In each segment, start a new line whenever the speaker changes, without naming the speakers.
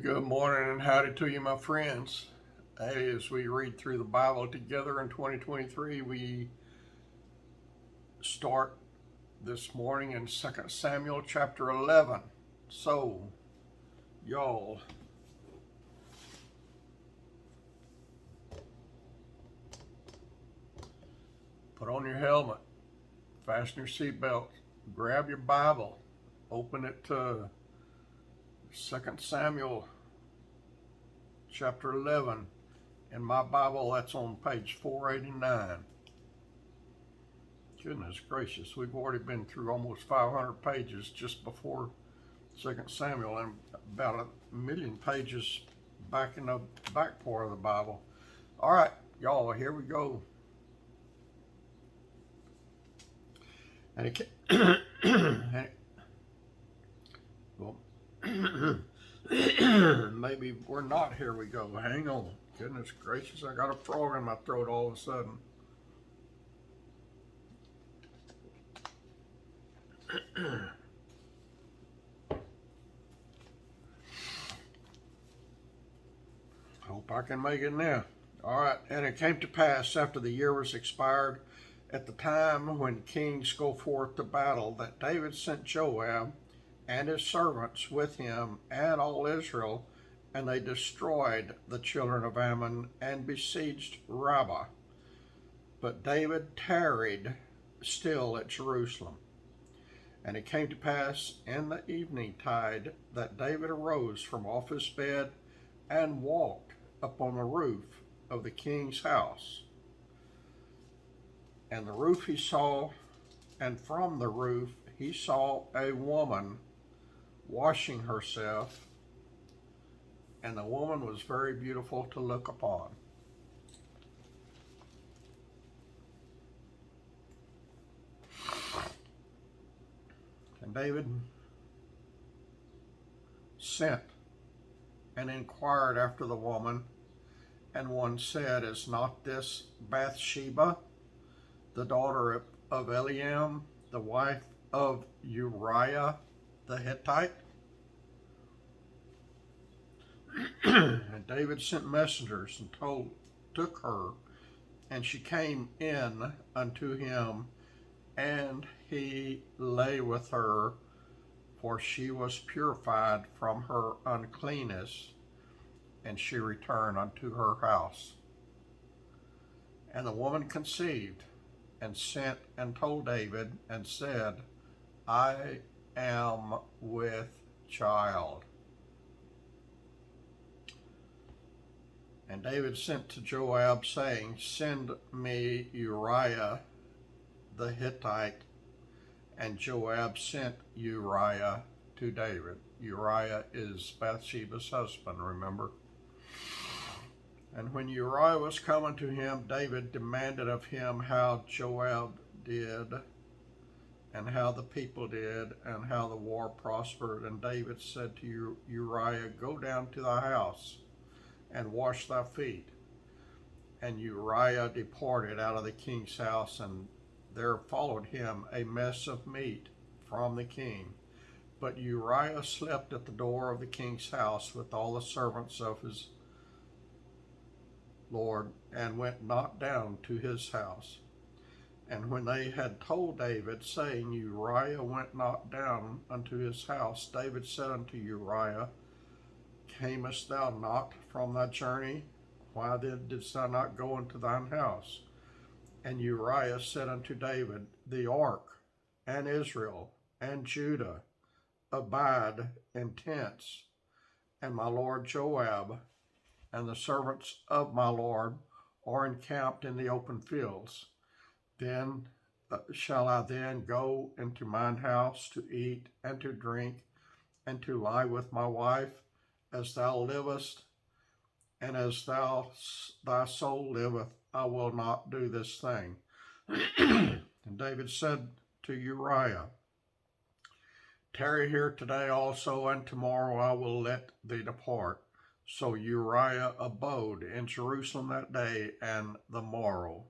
Good morning and howdy to you, my friends. Hey, as we read through the Bible together in 2023, we start this morning in 2 Samuel chapter 11. So, y'all, put on your helmet, fasten your seatbelt, grab your Bible, open it to 2 Samuel chapter 11. In my Bible, that's on page 489. Goodness gracious, we've already been through almost 500 pages just before 2 Samuel and about a million pages back in the back part of the Bible. All right, y'all, here we go. And it, well, maybe we're not. Here we go. Hang on. Goodness gracious, I got a frog in my throat all of a sudden. Hope I can make it now. All right, and it came to pass after the year was expired, at the time when kings go forth to battle, that David sent Joab and his servants with him and all Israel, and they destroyed the children of Ammon and besieged Rabbah. But David tarried still at Jerusalem. And it came to pass in the evening tide that David arose from off his bed and walked upon the roof of the king's house. And the roof he saw, and from the roof he saw a woman washing herself, and the woman was very beautiful to look upon. And David sent and inquired after the woman, and one said, Is not this Bathsheba, the daughter of Eliam, the wife of Uriah the Hittite? And David sent messengers and took her, and she came in unto him, and he lay with her, for she was purified from her uncleanness, and she returned unto her house. And the woman conceived, and sent and told David, and said, I am with child. And David sent to Joab, saying, Send me Uriah the Hittite. And Joab sent Uriah to David. Uriah is Bathsheba's husband, remember? And when Uriah was coming to him, David demanded of him how Joab did, and how the people did, and how the war prospered. And David said to Uriah, Go down to thy house and wash thy feet. And Uriah departed out of the king's house, and there followed him a mess of meat from the king. But Uriah slept at the door of the king's house with all the servants of his Lord, and went not down to his house. And when they had told David, saying, Uriah went not down unto his house, David said unto Uriah, Camest thou not from thy journey? Why then didst thou not go into thine house? And Uriah said unto David, The ark, and Israel, and Judah abide in tents, and my lord Joab and the servants of my lord are encamped in the open fields. Then shall I then go into mine house to eat and to drink and to lie with my wife, as thou livest, and as thy soul liveth, I will not do this thing. And David said to Uriah, Tarry here today also, and tomorrow I will let thee depart. So Uriah abode in Jerusalem that day and the morrow.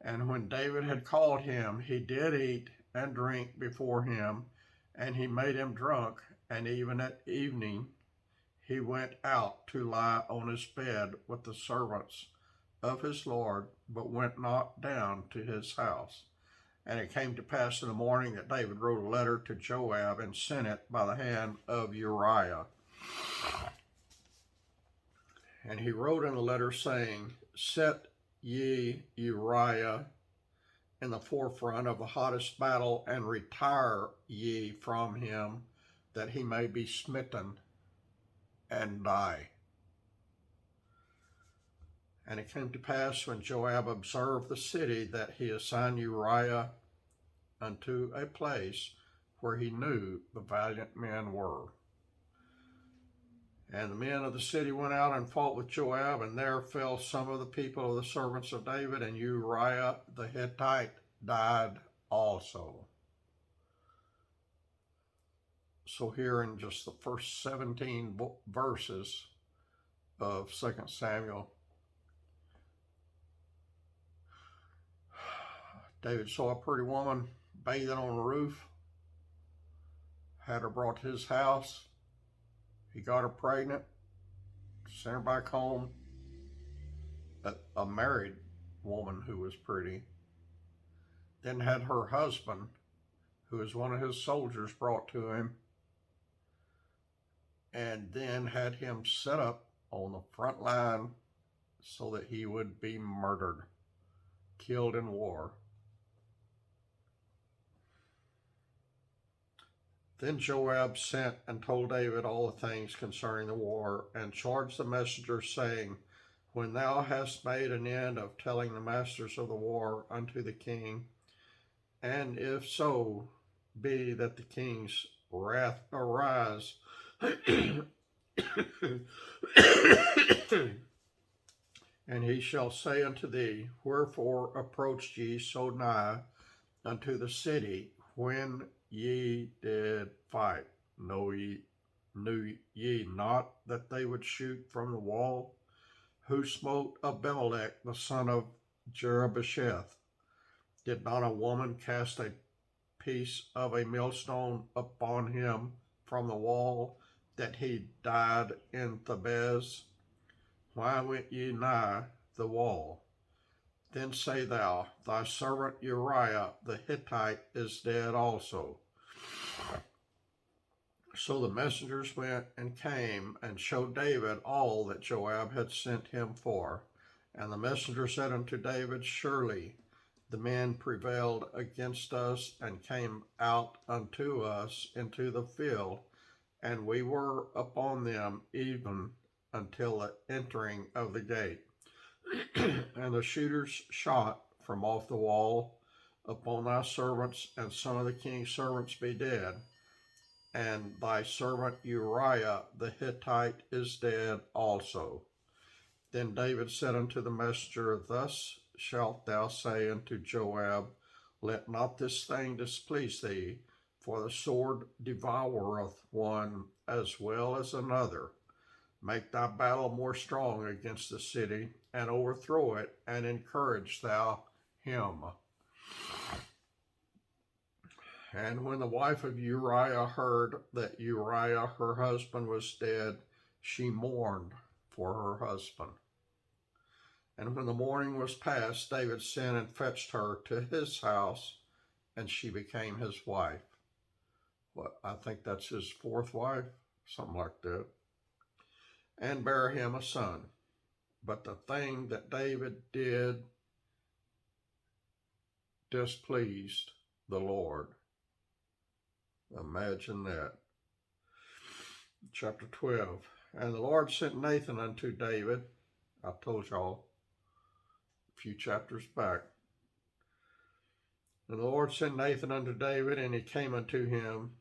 And when David had called him, he did eat and drink before him, and he made him drunk. And even at evening he went out to lie on his bed with the servants of his Lord, but went not down to his house. And it came to pass in the morning that David wrote a letter to Joab and sent it by the hand of Uriah. And he wrote in the letter saying, Set ye Uriah in the forefront of the hottest battle, and retire ye from him, that he may be smitten and die. And it came to pass when Joab observed the city that he assigned Uriah unto a place where he knew the valiant men were. And the men of the city went out and fought with Joab, and there fell some of the people of the servants of David, and Uriah the Hittite died also. So here in just the first 17 verses of 2 Samuel, David saw a pretty woman bathing on the roof, had her brought to his house. He got her pregnant, sent her back home. A married woman who was pretty. Then had her husband, who was one of his soldiers, brought to him, and then had him set up on the front line so that he would be murdered, killed in war. Then Joab sent and told David all the things concerning the war, and charged the messenger, saying, When thou hast made an end of telling the masters of the war unto the king, and if so be that the king's wrath arise, and he shall say unto thee, Wherefore approached ye so nigh unto the city when ye did fight? Knew ye not that they would shoot from the wall? Who smote Abimelech the son of Jerubbesheth? Did not a woman cast a piece of a millstone upon him from the wall, that he died in Thebez? Why went ye nigh the wall? Then say thou, Thy servant Uriah the Hittite is dead also. So the messengers went and came and showed David all that Joab had sent him for. And the messenger said unto David, Surely the men prevailed against us, and came out unto us into the field, and we were upon them even until the entering of the gate. And the shooters shot from off the wall upon thy servants, and some of the king's servants be dead. And thy servant Uriah the Hittite is dead also. Then David said unto the messenger, Thus shalt thou say unto Joab, Let not this thing displease thee, for the sword devoureth one as well as another. Make thy battle more strong against the city, and overthrow it, and encourage thou him. And when the wife of Uriah heard that Uriah her husband was dead, she mourned for her husband. And when the morning was past, David sent and fetched her to his house, and she became his wife. I think that's his fourth wife, something like that. And bare him a son. But the thing that David did displeased the Lord. Imagine that. Chapter 12. And the Lord sent Nathan unto David. I told y'all a few chapters back. And the Lord sent Nathan unto David, and he came unto him.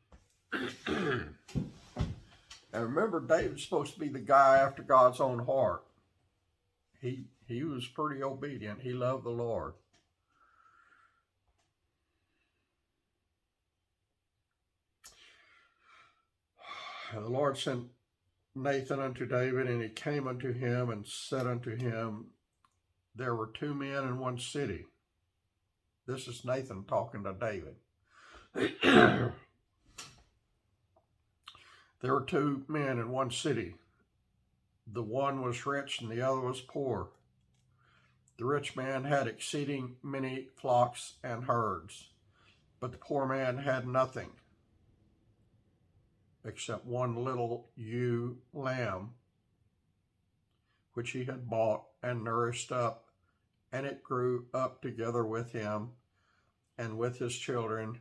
And remember, David's supposed to be the guy after God's own heart. He was pretty obedient. He loved the Lord. And the Lord sent Nathan unto David, and he came unto him and said unto him, There were two men in one city. This is Nathan talking to David. There were two men in one city, The one was rich and the other was poor. The rich man had exceeding many flocks and herds, but the poor man had nothing except one little ewe lamb, which he had bought and nourished up, and it grew up together with him and with his children.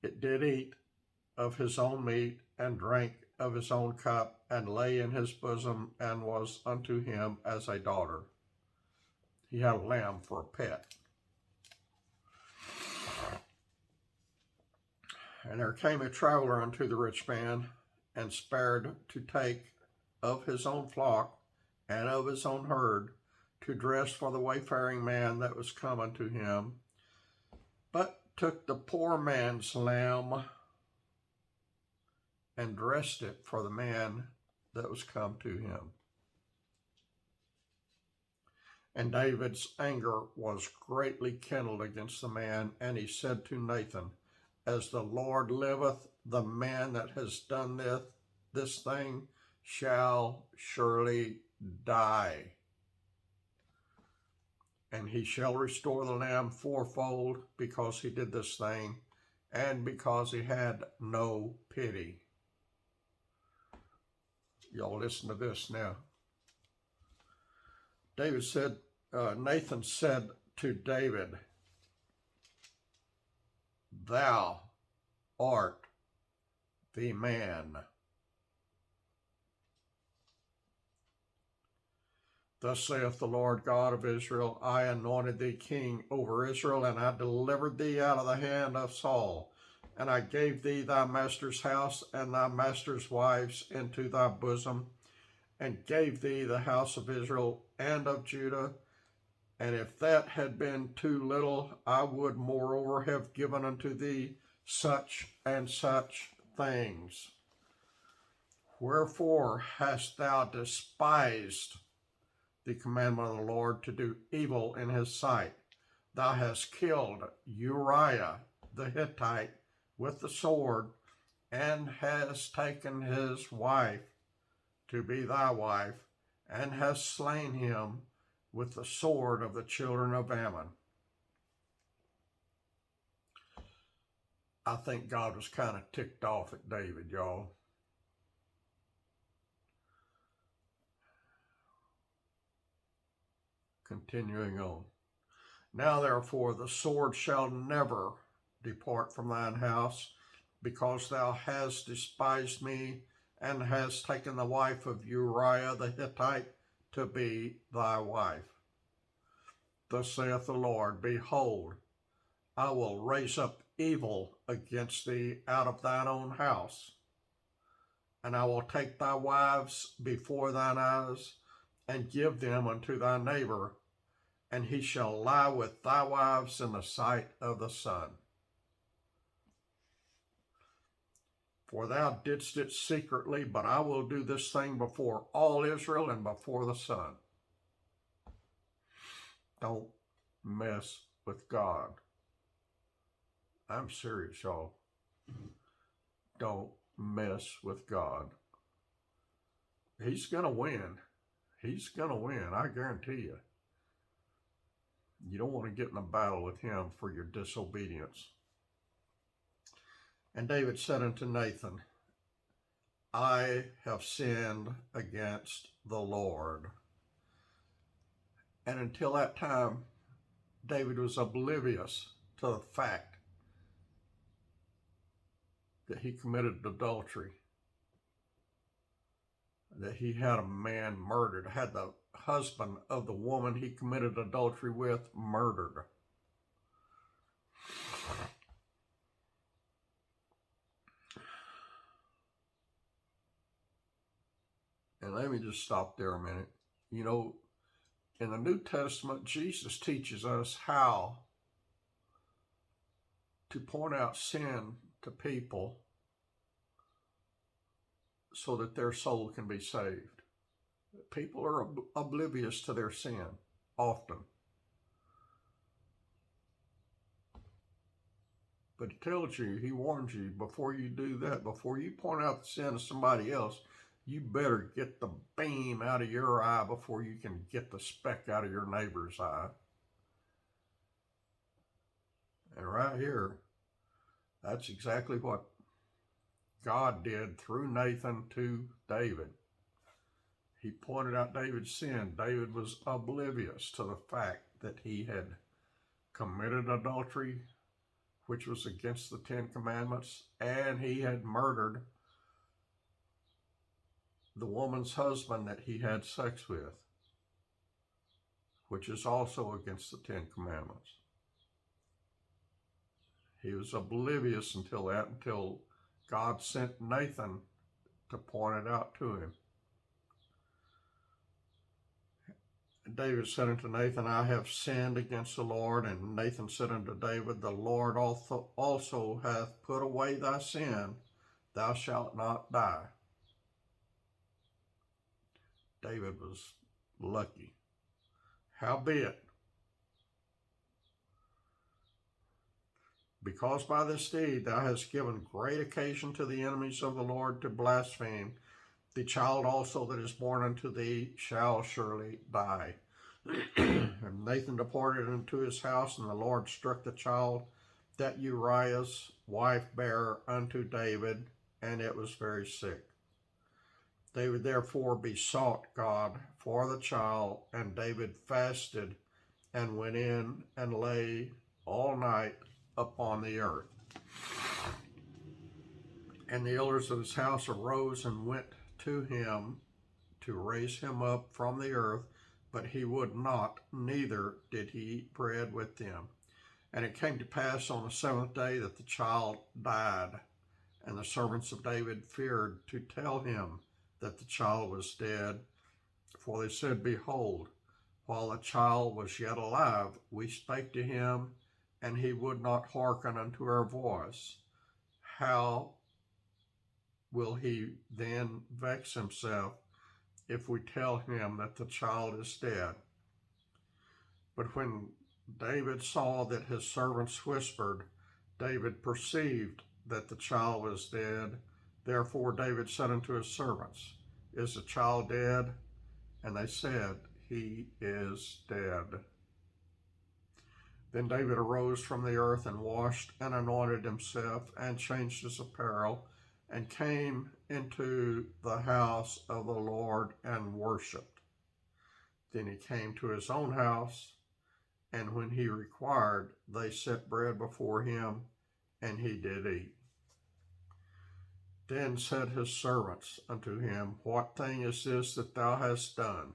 It did eat of his own meat and drank of his own cup, and lay in his bosom, and was unto him as a daughter. He had a lamb for a pet. And there came a traveler unto the rich man, and spared to take of his own flock and of his own herd, to dress for the wayfaring man that was come unto him, but took the poor man's lamb and dressed it for the man that was come to him. And David's anger was greatly kindled against the man, and he said to Nathan, As the Lord liveth, the man that has done this thing shall surely die. And he shall restore the lamb fourfold, because he did this thing, and because he had no pity. Y'all listen to this now. Nathan said to David, Thou art the man. Thus saith the Lord God of Israel, I anointed thee king over Israel, and I delivered thee out of the hand of Saul. And I gave thee thy master's house and thy master's wives into thy bosom, and gave thee the house of Israel and of Judah. And if that had been too little, I would moreover have given unto thee such and such things. Wherefore hast thou despised the commandment of the Lord to do evil in his sight? Thou hast killed Uriah the Hittite with the sword, and hast taken his wife to be thy wife, and hast slain him with the sword of the children of Ammon. I think God was kind of ticked off at David, y'all. Continuing on. Now therefore the sword shall never depart from thine house, because thou hast despised me, and hast taken the wife of Uriah the Hittite to be thy wife. Thus saith the Lord, Behold, I will raise up evil against thee out of thine own house, and I will take thy wives before thine eyes, and give them unto thy neighbor, and he shall lie with thy wives in the sight of the sun. For thou didst it secretly, but I will do this thing before all Israel and before the sun. Don't mess with God. I'm serious, y'all. Don't mess with God. He's going to win. He's going to win, I guarantee you. You don't want to get in a battle with him for your disobedience. And David said unto Nathan, I have sinned against the Lord. And until that time, David was oblivious to the fact that he committed adultery, that he had a man murdered, had the husband of the woman he committed adultery with murdered. And let me just stop there a minute. You know, in the New Testament, Jesus teaches us how to point out sin to people so that their soul can be saved. People are oblivious to their sin often. But he tells you, he warns you, before you do that, before you point out the sin of somebody else, you better get the beam out of your eye before you can get the speck out of your neighbor's eye. And right here, that's exactly what God did through Nathan to David. He pointed out David's sin. David was oblivious to the fact that he had committed adultery, which was against the Ten Commandments, and he had murdered the woman's husband that he had sex with, which is also against the Ten Commandments. He was oblivious until God sent Nathan to point it out to him. David said unto Nathan, I have sinned against the Lord. And Nathan said unto David, the Lord also hath put away thy sin. Thou shalt not die. David was lucky. Howbeit, because by this deed thou hast given great occasion to the enemies of the Lord to blaspheme, the child also that is born unto thee shall surely die. And Nathan departed into his house, and the Lord struck the child that Uriah's wife bare unto David, and it was very sick. David therefore besought God for the child, and David fasted and went in and lay all night upon the earth. And the elders of his house arose and went to him to raise him up from the earth, but he would not, neither did he eat bread with them. And it came to pass on the seventh day that the child died, and the servants of David feared to tell him that the child was dead. For they said, behold, while the child was yet alive, we spake to him, and he would not hearken unto our voice. How will he then vex himself if we tell him that the child is dead? But when David saw that his servants whispered, David perceived that the child was dead. Therefore David said unto his servants, is the child dead? And they said, he is dead. Then David arose from the earth and washed and anointed himself and changed his apparel and came into the house of the Lord and worshipped. Then he came to his own house, and when he required, they set bread before him, and he did eat. Then said his servants unto him, what thing is this that thou hast done?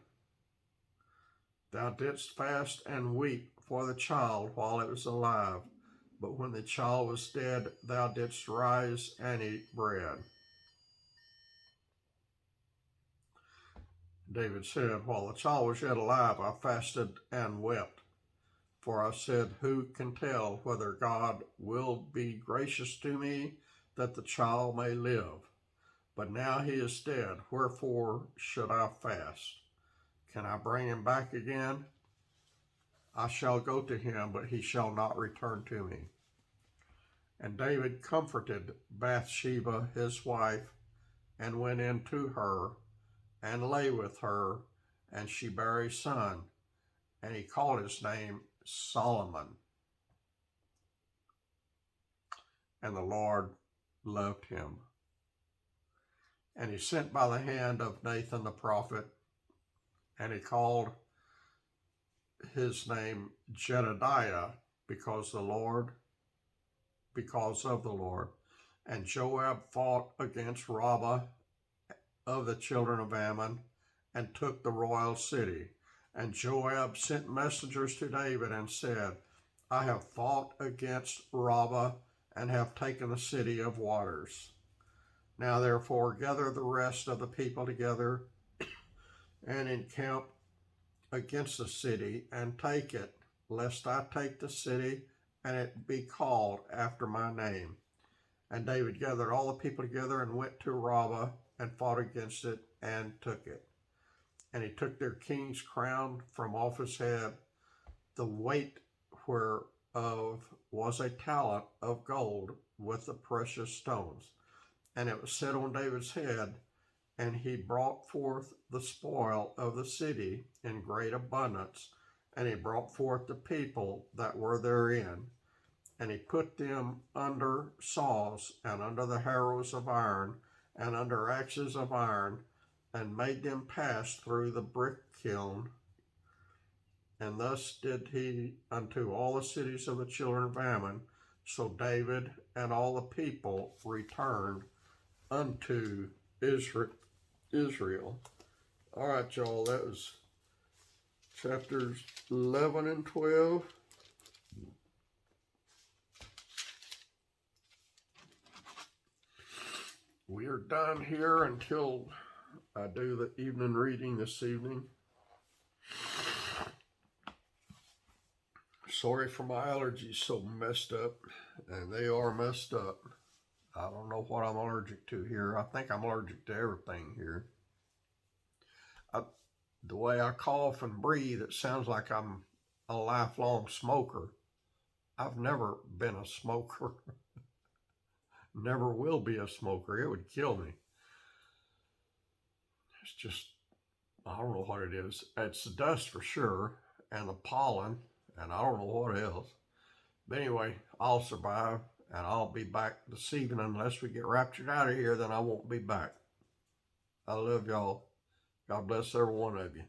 Thou didst fast and weep for the child while it was alive, but when the child was dead, thou didst rise and eat bread. David said, while the child was yet alive, I fasted and wept. For I said, who can tell whether God will be gracious to me that the child may live? But now he is dead, wherefore should I fast? Can I bring him back again? I shall go to him, but he shall not return to me. And David comforted Bathsheba his wife, and went in to her, and lay with her, and she bare a son, and he called his name Solomon. And the Lord loved him. And he sent by the hand of Nathan the prophet, and he called his name Jedediah, because of the Lord. And Joab fought against Rabbah of the children of Ammon, and took the royal city. And Joab sent messengers to David and said, I have fought against Rabbah, and have taken the city of waters. Now therefore gather the rest of the people together, and encamp against the city, and take it, lest I take the city, and it be called after my name. And David gathered all the people together, and went to Rabbah, and fought against it, and took it. And he took their king's crown from off his head, the weight whereof was a talent of gold with the precious stones. And it was set on David's head, And he brought forth the spoil of the city in great abundance, and he brought forth the people that were therein, and he put them under saws, and under the harrows of iron, and under axes of iron, and made them pass through the brick kiln. And thus did he unto all the cities of the children of Ammon. So David and all the people returned unto Israel. All right, y'all, that was chapters 11 and 12. We are done here until I do the evening reading this evening. Sorry for my allergies so messed up, and they are messed up. I don't know what I'm allergic to here. I think I'm allergic to everything here. The way I cough and breathe, it sounds like I'm a lifelong smoker. I've never been a smoker. Never will be a smoker. It would kill me. It's just, I don't know what it is. It's the dust for sure, and the pollen, and I don't know what else. But anyway, I'll survive, and I'll be back this evening. Unless we get raptured out of here, then I won't be back. I love y'all. God bless every one of you.